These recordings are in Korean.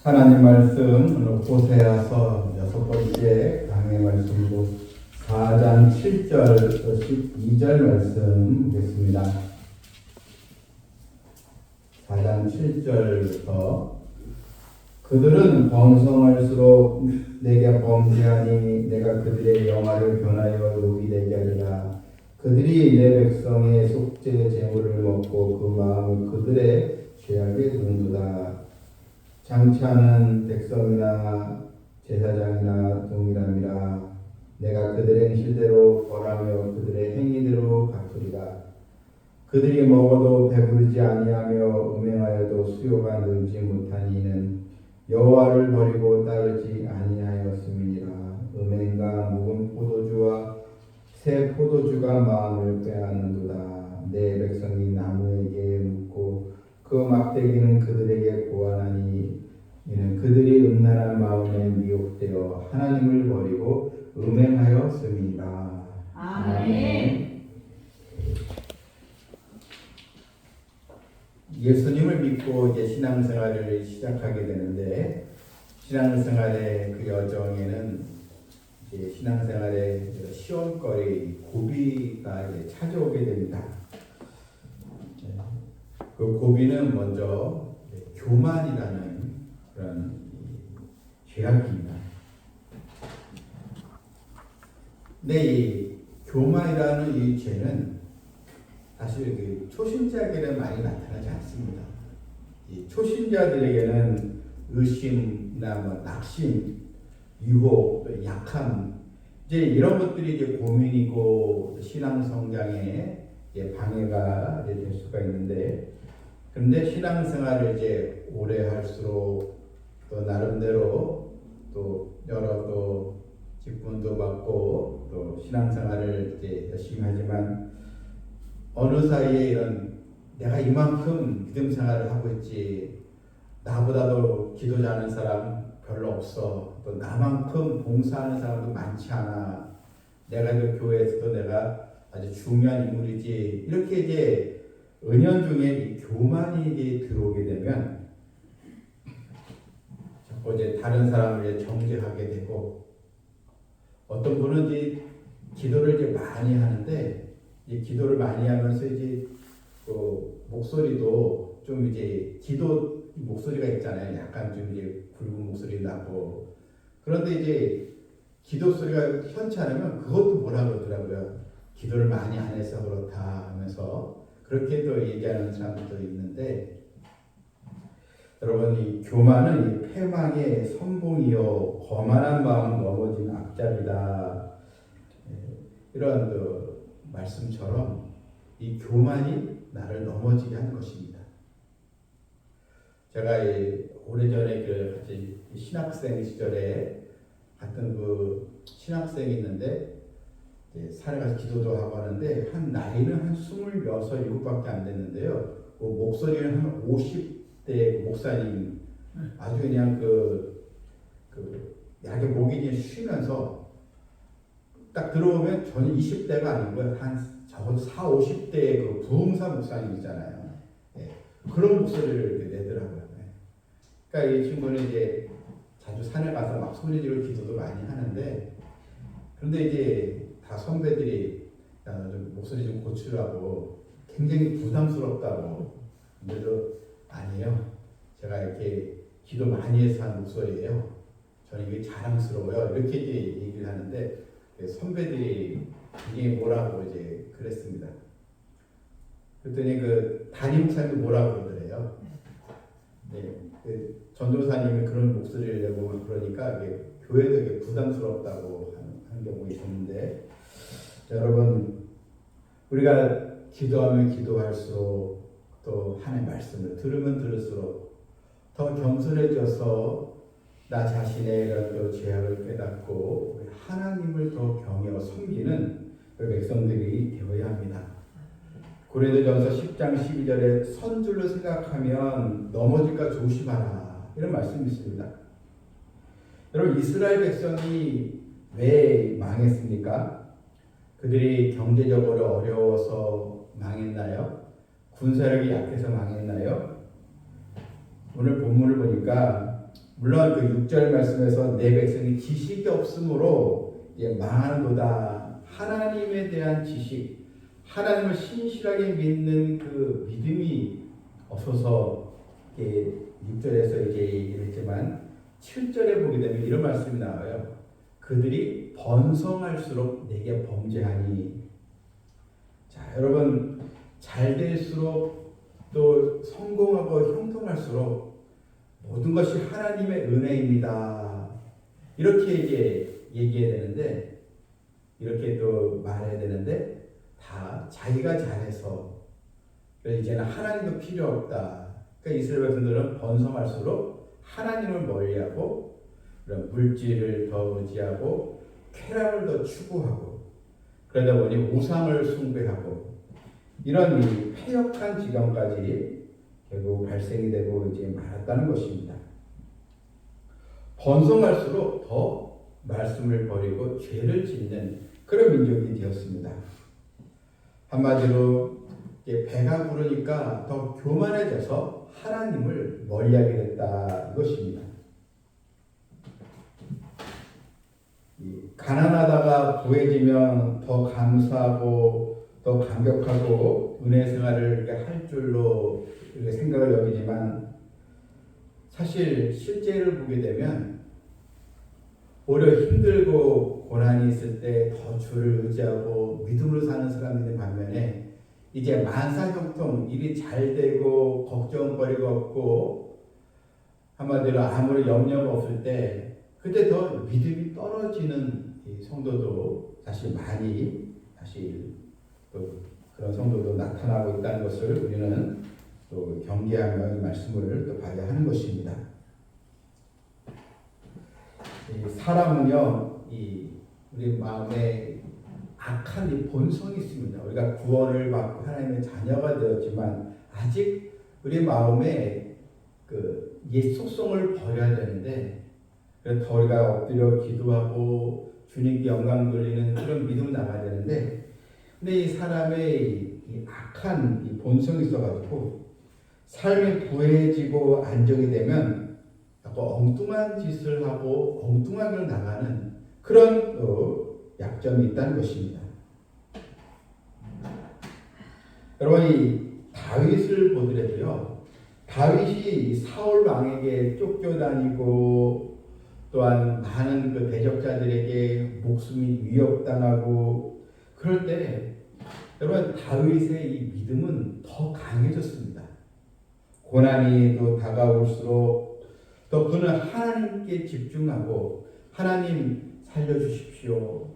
하나님 말씀 오늘 호세아서 6번째 강의 말씀으로 4장 7절부터 12절 말씀 보겠습니다. 4장 7절부터 그들은 번성할수록 내게 범죄하니 내가 그들의 영화를 변하여 욕이 되게 하리라. 그들이 내 백성의 속죄 제물을 먹고 그 마음을 그들의 죄악에 두는도다. 장차는 백성이나 제사장이나 동일함이라. 내가 그들의 행실대로 벌하며 그들의 행위대로 갚으리라. 그들이 먹어도 배부르지 아니하며 음행하여도 수요가 늘지 못한 이는 여호와를 버리고 따르지 아니하였음이니라. 음행과 묵은 포도주와 새 포도주가 마음을 빼앗는도다. 내 백성이 나무에게 묻고 그 막대기는 그들에게 고하나니 이는 그들이 음란한 마음에 미혹되어 하나님을 버리고 음행하였음이니라. 아멘. 예수님을 믿고 이제 신앙생활을 시작하게 되는데, 신앙생활의 그 여정에는 이제 신앙생활의 시험거리, 고비가 이제 찾아오게 됩니다. 그 고비는 먼저 교만이라는 그런 죄악입니다. 근데 이 교만이라는 이 죄는 사실 그 초신자에게는 많이 나타나지 않습니다. 이 초신자들에게는 의심이나 낙심, 유혹, 약함, 이제 이런 것들이 이제 고민이고 신앙 성장에 방해가 될 수가 있는데, 그런데 신앙생활을 이제 오래 할수록 또 나름대로 또 여러 또 직분도 받고 또 신앙생활을 이제 열심히 하지만 어느 사이에 이런 내가 이만큼 믿음 생활을 하고 있지, 나보다도 기도 잘하는 사람 별로 없어, 또 나만큼 봉사하는 사람도 많지 않아, 내가 이 교회에서도 내가 아주 중요한 인물이지, 이렇게 이제 은연중에 이 교만이 이제 들어오게 되면 자꾸 이제 다른 사람을 이제 정죄하게 되고, 어떤 분은 이제 기도를 이제 많이 하는데, 이 기도를 많이 하면서 이제 그 목소리도 좀 이제 기도 목소리가 있잖아요. 약간 좀 이제 굵은 목소리 나고, 그런데 이제 기도 소리가 현치 않으면 그것도 뭐라 그러더라고요. 기도를 많이 안 해서 그렇다 하면서 그렇게 또 얘기하는 사람들도 있는데, 여러분, 이 교만은 이 패망의 선봉이요 거만한 마음 넘어진 앞잡이다. 이런 그 말씀처럼 이 교만이 나를 넘어지게 하는 것입니다. 제가 오래전에 그 같이 신학생 시절에 같은 그 신학생이 있는데, 산에 가서 기도도 하고 하는데 한 나이는 한 26, 7밖에 안 됐는데요. 그 목소리는 한 50대 목사님, 아주 그냥 약에 목이 그냥 쉬면서 딱 들어오면 전혀 20대가 아니고요. 한 적어도 4, 50대의 그 부흥사 목사님 있잖아요. 그런 목소리를 내더라고요. 그러니까 이 친구는 이제 자주 산에 가서 막 소리 지르고 기도도 많이 하는데, 그런데 이제 다 선배들이 좀 목소리 좀 고치라고 굉장히 부담스럽다고. 근데도 아니에요, 제가 이렇게 기도 많이 해서 한 목소리예요, 저는 이게 자랑스러워요, 이렇게 이제 얘기를 하는데 선배들이 이게 뭐라고 이제 그랬습니다. 그랬더니 그 담임차도 뭐라고 그러더래요. 그 전도사님이 그런 목소리를 내고 그러니까 교회도 이게 부담스럽다고 하는 경우가 있었는데, 여러분, 우리가 기도하면 기도할수록 또 하나님의 말씀을 들으면 들을수록 더 겸손해져서 나 자신의 이런 또 죄악을 깨닫고 하나님을 더 경외하고 섬기는 그 백성들이 되어야 합니다. 고린도전서 10장 12절에 선줄로 생각하면 넘어질까 조심하라, 이런 말씀이 있습니다. 여러분, 이스라엘 백성이 왜 망했습니까? 그들이 경제적으로 어려워서 망했나요? 군사력이 약해서 망했나요? 오늘 본문을 보니까 물론 그 6절 말씀에서 내 백성이 지식이 없으므로 이제 망하는도다. 하나님에 대한 지식, 하나님을 신실하게 믿는 그 믿음이 없어서 6절에서 이제 얘기를 했지만 7절에 보게 되면 이런 말씀이 나와요. 그들이 번성할수록 내게 범죄하니. 자, 여러분 잘 될수록 또 성공하고 형통할수록 모든 것이 하나님의 은혜입니다. 이렇게 이제 얘기해야 되는데, 이렇게 또 말해야 되는데, 다 자기가 잘해서 이제는 하나님도 필요 없다. 그러니까 이스라엘 백성들은 번성할수록 하나님을 멀리하고 그런 물질을 더 의지하고 쾌락을 더 추구하고 그러다 보니 우상을 숭배하고 이런 패역한 지경까지 결국 발생이 되고 이제 말았다는 것입니다. 번성할수록 더 말씀을 버리고 죄를 짓는 그런 민족이 되었습니다. 한마디로 배가 부르니까 더 교만해져서 하나님을 멀리하게 됐다 이것입니다. 가난하다가 부해지면 더 감사하고 더 감격하고 은혜 생활을 할 줄로 생각을 여기지만 사실 실제를 보게 되면 오히려 힘들고 고난이 있을 때 더 주를 의지하고 믿음으로 사는 사람들의 반면에 이제 만사형통 일이 잘 되고 걱정거리가 없고 한마디로 아무리 염려가 없을 때 그때 더 믿음이 떨어지는 성도도 사실 많이 사실 또 그런 성도도 나타나고 있다는 것을 우리는 또 경계하며 이 말씀을 또 봐야 하는 것입니다. 사람은요, 우리 마음에 악한 이 본성이 있습니다. 우리가 구원을 받고 하나님의 자녀가 되었지만 아직 우리 마음에 그 옛 속성을 버려야 되는데 더 우리가 엎드려 기도하고 주님께 영광 돌리는 그런 믿음을 나가야 되는데 근데 이 사람의 이 악한 이 본성이 있어가지고 삶이 부해지고 안정이 되면 자꾸 엉뚱한 짓을 하고 엉뚱하게 나가는 그런 약점이 있다는 것입니다. 여러분 이 다윗을 보더라도요. 다윗이 사울 왕에게 쫓겨다니고 또한 많은 그 대적자들에게 목숨이 위협당하고 그럴 때 여러분 다윗의 이 믿음은 더 강해졌습니다. 고난이 또 다가올수록 또 그는 하나님께 집중하고 하나님 살려주십시오.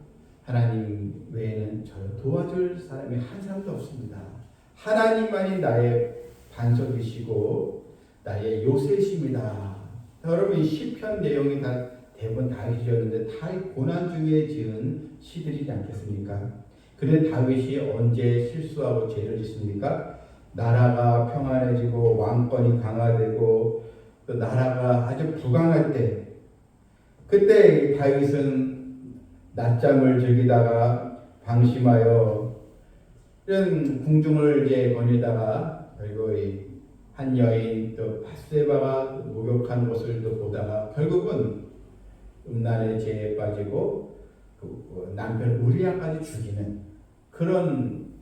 하나님 외에는 저를 도와줄 사람이 한 사람도 없습니다. 하나님만이 나의 반석이시고 나의 요새이십니다. 여러분 이 시편 내용이 다 대부분 다윗이었는데 다 고난 중에 지은 시들이지 않겠습니까? 그런데 다윗이 언제 실수하고 죄를 짓습니까? 나라가 평안해지고 왕권이 강화되고 또 나라가 아주 부강할 때 그때 다윗은 낮잠을 즐기다가 방심하여 이런 궁중을 이제 거니다가 그리고 한 여인 또 밧세바가 목욕한 것을 또 보다가 결국은 음란의 죄에 빠지고 그 남편 우리아까지 죽이는 그런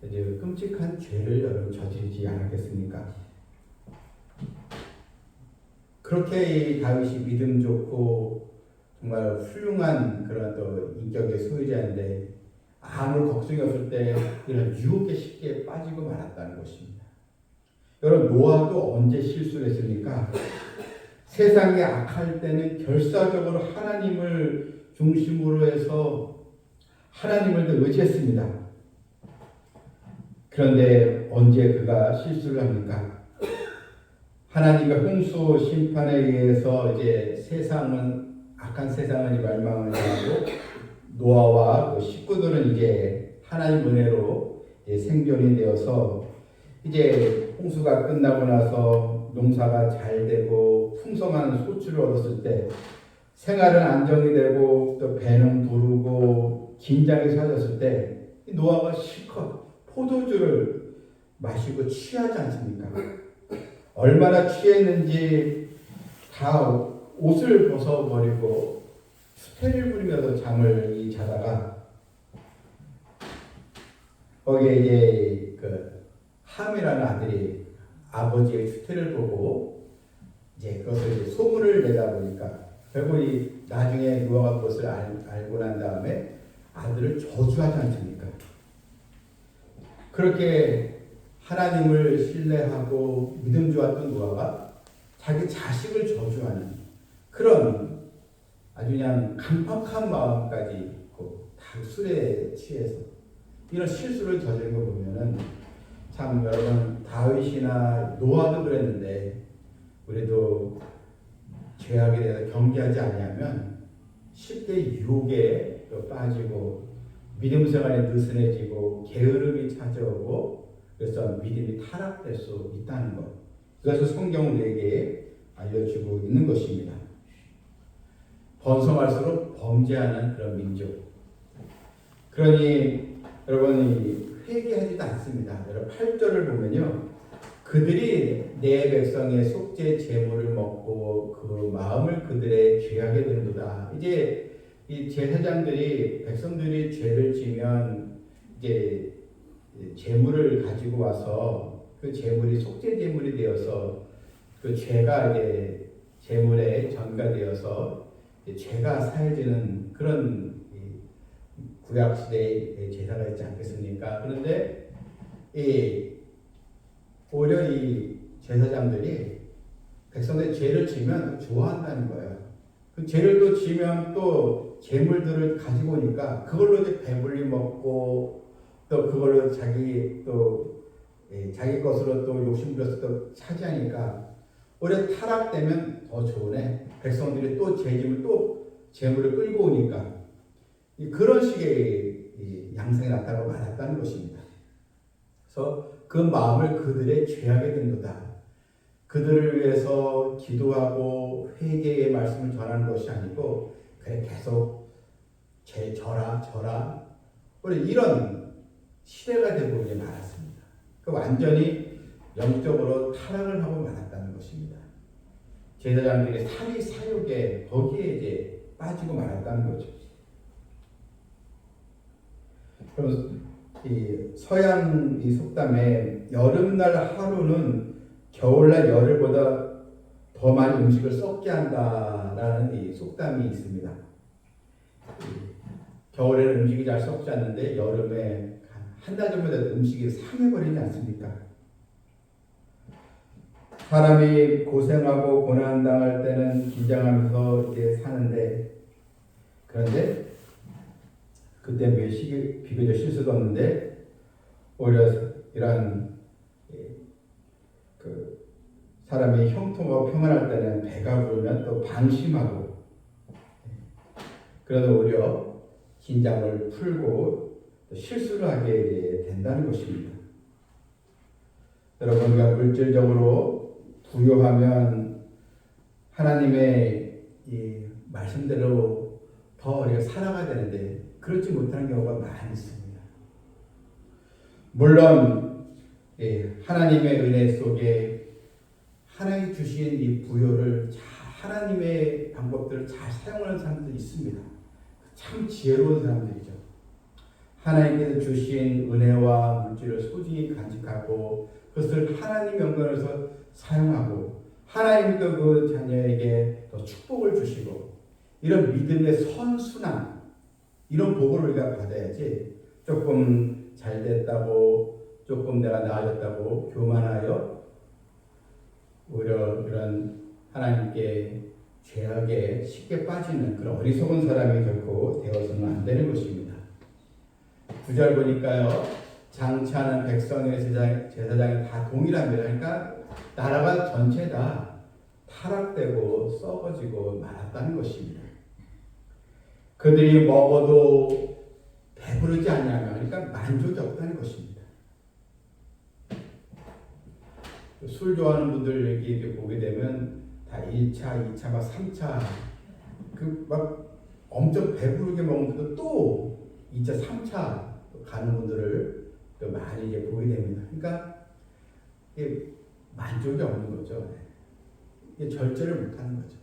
이제 끔찍한 죄를 여러분 저지르지 않았겠습니까? 그렇게 이 다윗이 믿음 좋고 정말 훌륭한 그런 또 인격의 소유자인데 아무 걱정이 없을 때 이런 유혹에 쉽게 빠지고 말았다는 것입니다. 여러분 노아도 언제 실수를 했습니까? 세상이 악할 때는 결사적으로 하나님을 중심으로 해서 하나님을 더 의지했습니다. 그런데 언제 그가 실수를 합니까? 하나님의 홍수 심판에 의해서 이제 악한 세상은 멸망을 하고 노아와 그 식구들은 이제 하나님 은혜로 생존이 되어서 이제 홍수가 끝나고 나서 농사가 잘 되고 풍성한 소출을 얻었을 때 생활은 안정이 되고 또 배는 부르고 긴장이 사라졌을 때 노아가 실컷 포도주를 마시고 취하지 않습니까? 얼마나 취했는지 다 옷을 벗어버리고 수태를 부리면서 잠을 자다가 거기에 이제 그 함이라는 아들이 아버지의 수태를 보고 이제 그것을 이제 소문을 내다 보니까 결국 이 나중에 노아가 그것을 알고 난 다음에 아들을 저주하지 않습니까? 그렇게 하나님을 신뢰하고 믿음 좋았던 노아가 자기 자식을 저주하는 그런 아주 그냥 강팍한 마음까지 있고 다 술에 취해서 이런 실수를 저지른 거 보면은 참 여러분 다윗이나 노아도 그랬는데 우리도 죄악에 대해서 경계하지 않으면 쉽게 유혹에 빠지고 믿음 생활에 느슨해지고 게으름이 찾아오고 그래서 믿음이 타락될 수 있다는 것. 그것을 성경은 우리에게 알려주고 있는 것입니다. 번성할수록 범죄하는 그런 민족. 그러니 여러분이 회개하지도 않습니다. 여러분 8절을 보면요. 그들이 내 백성의 속죄 제물을 먹고 그 마음을 그들의 죄악에 드는도다. 이제 이 제사장들이 백성들이 죄를 지면 이제 제물을 가지고 와서 그 제물이 속죄 제물이 되어서 그 죄가 이제 제물에 전가되어서 죄가 사해지는 그런 구약 시대의 제사가 있지 않겠습니까? 그런데 오히려 이 제사장들이 백성들의 죄를 지면 좋아한다는 거예요. 그 죄를 또 지면 또 재물들을 가지고 오니까 그걸로 이제 배불리 먹고 또 그걸로 자기 것으로 또 욕심부려서 또 차지하니까 오히려 타락되면 더 좋으네. 백성들이 또 죄짐을 또 재물을 끌고 오니까 그런 식의 양상이 나타나고 말았다는 것입니다. 그래서 그 마음을 그들의 죄악에 든도다. 그들을 위해서 기도하고 회개의 말씀을 전하는 것이 아니고 그래 계속 죄 져라 우리 이런 시대가 되고 이제 말았습니다. 그 완전히 영적으로 타락을 하고 말았다는 것입니다. 제사장들이 살이 사욕에 거기에 이제 빠지고 말았다는 거죠. 그럼 이 서양 이 속담에 여름날 하루는 겨울날 열흘보다 더 많이 음식을 썩게 한다라는 이 속담이 있습니다. 겨울에는 음식이 잘 썩지 않는데 여름에 한 달 정도 돼도 음식이 상해버리지 않습니까? 사람이 고생하고 고난당할 때는 긴장하면서 이제 사는데 그런데 그때 비교적 실수도 없는데 오히려 이런 그 사람이 형통하고 평안할 때는 배가 부르면 또 방심하고 그래도 오히려 긴장을 풀고 또 실수를 하게 된다는 것입니다. 여러분 우리가 물질적으로 부유하면 하나님의 이 말씀대로 더 우리가 살아가야 되는데 그렇지 못하는 경우가 많이 있습니다. 물론 하나님의 은혜 속에 하나님이 주신 이 부여를 하나님의 방법들을 잘 사용하는 사람들이 있습니다. 참 지혜로운 사람들이죠. 하나님께서 주신 은혜와 물질을 소중히 간직하고 그것을 하나님 영광에서 사용하고 하나님도 그 자녀에게 더 축복을 주시고 이런 믿음의 선순환 이런 복을 우리가 받아야지 조금 잘 됐다고 조금 내가 나아졌다고 교만하여 오히려 이런 하나님께 죄악에 쉽게 빠지는 그런 어리석은 사람이 결코 되어서는 안 되는 것입니다. 9절 보니까요. 장차는 백성의 제사장이 다 동일합니다. 그러니까 나라가 전체 다 타락되고 썩어지고 말았다는 것입니다. 그들이 먹어도 배부르지 않냐면 그러니까 만족이 없다는 것입니다. 술 좋아하는 분들 얘기 보게 되면 다 1차, 2차, 막 3차 그 막 엄청 배부르게 먹는데도 또 2차, 3차 가는 분들을 또 많이 이제 보게 됩니다. 그러니까 이게 만족이 없는 거죠. 이게 절제를 못하는 거죠.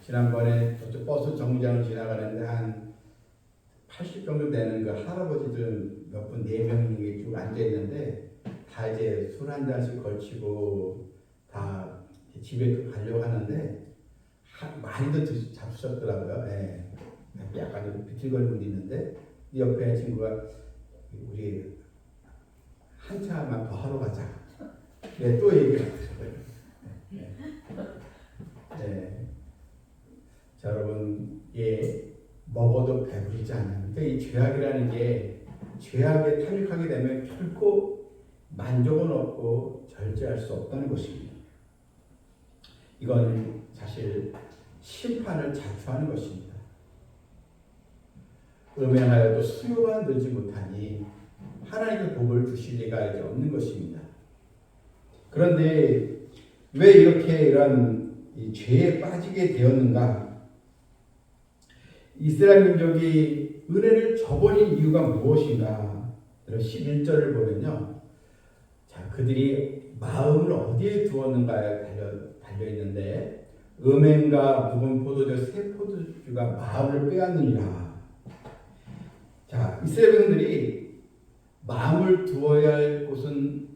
지난번에 저쪽 버스 정류장을 지나가는데 한 80 정도 되는 그 할아버지들 몇 분, 4명이 쭉 앉아 있는데 다 이제 술 한 잔씩 걸치고 다 집에 가려고 하는데 많이들 잡수셨더라고요. 예. 약간 좀 비틀거리는 분이 있는데 이 옆에 친구가 우리 한 차만 더 하러 가자. 네, 또 얘기를 하더라고요. 네. 네. 자, 여러분, 먹어도 배부르지 않아요. 그러니까 이 죄악이라는 게 죄악에 탐닉하게 되면 결코 만족은 없고 절제할 수 없다는 것입니다. 이건 사실 심판을 자초하는 것입니다. 음행하여도 수요가 늘지 못하니 하나님의 복을 주실 리가 이제 없는 것입니다. 그런데 왜 이렇게 이런 이 죄에 빠지게 되었는가? 이스라엘 민족이 은혜를 저버린 이유가 무엇인가? 11절을 보면요. 자, 그들이 마음을 어디에 두었는가에 달려 있는데 음행과 묵은 포도주, 새 포도주가 마음을 빼앗느니라. 자, 이스라엘 백성들이 마음을 두어야 할 곳은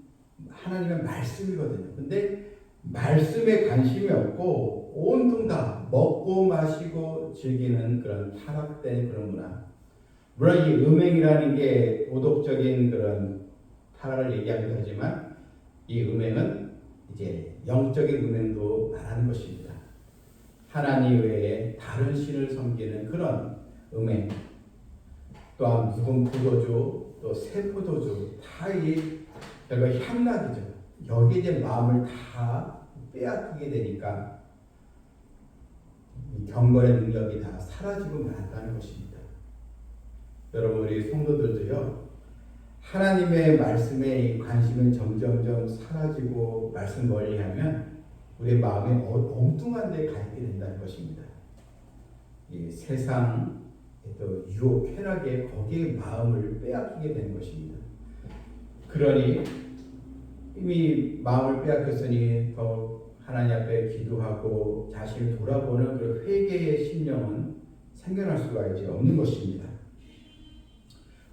하나님의 말씀이거든요. 근데 말씀에 관심이 없고 온통 다 먹고 마시고 즐기는 그런 타락된 그런 문화. 물론 이 음행이라는 게 도덕적인 그런 타락을 얘기하기도 하지만 이 음행은 이제 영적인 음행도 말하는 것입니다. 하나님 외에 다른 신을 섬기는 그런 음행. 또한 묵은 포도주, 또 새 포도주, 다 이 결국 향락이죠. 여기에 이제 마음을 다 빼앗기게 되니까 이 경건의 능력이 다 사라지고 말았다는 것입니다. 여러분, 우리 성도들도요, 하나님의 말씀에 관심은 점점점 사라지고 말씀 멀리하면 우리의 마음이 엉뚱한 데 가 있게 된다는 것입니다. 이 세상 또 유혹, 쾌락에 거기에 마음을 빼앗기게 되는 것입니다. 그러니 이미 마음을 빼앗겼으니 더 하나님 앞에 기도하고 자신을 돌아보는 그 회개의 심령은 생겨날 수가 이제 없는 것입니다.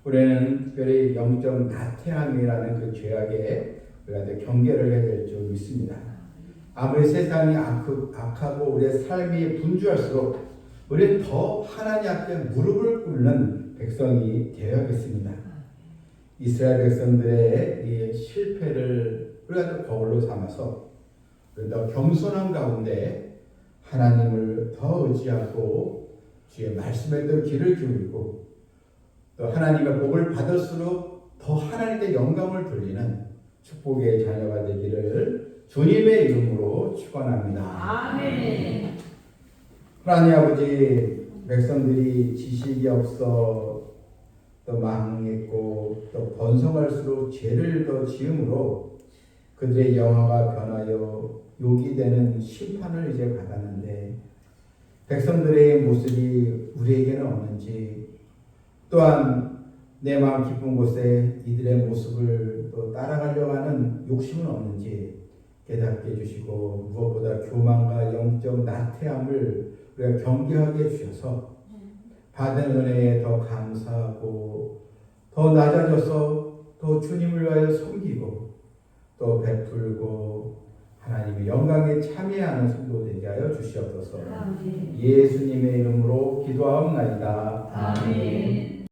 우리는 특별히 영적 나태함이라는 그 죄악에 우리가 경계를 해야 될 줄 믿습니다. 아무리 세상이 악하고 우리의 삶이 분주할수록 우리는 더 하나님 앞에 무릎을 꿇는 백성이 되어야겠습니다. 이스라엘 백성들의 이 실패를 우리가 거울로 삼아서 더 겸손한 가운데 하나님을 더 의지하고 주의 말씀에 더 귀를 기울이고 또 하나님의 복을 받을수록 더 하나님께 영광을 돌리는 축복의 자녀가 되기를 주님의 이름으로 축원합니다. 아멘. 하나님 아버지, 백성들이 지식이 없어 또 망했고 또 번성할수록 죄를 더 지음으로 그들의 영화가 변하여 욕이 되는 심판을 이제 받았는데 백성들의 모습이 우리에게는 없는지, 또한 내 마음 깊은 곳에 이들의 모습을 또 따라가려고 하는 욕심은 없는지 깨닫게 해주시고, 무엇보다 교만과 영적 나태함을 우리가 경계하게 해주셔서 받은 은혜에 더 감사하고 더 낮아져서 더 주님을 위하여 섬기고 또 베풀고 하나님의 영광에 참여하는 성도 되게 하여 주시옵소서. 아멘. 예수님의 이름으로 기도하옵나이다. 아멘.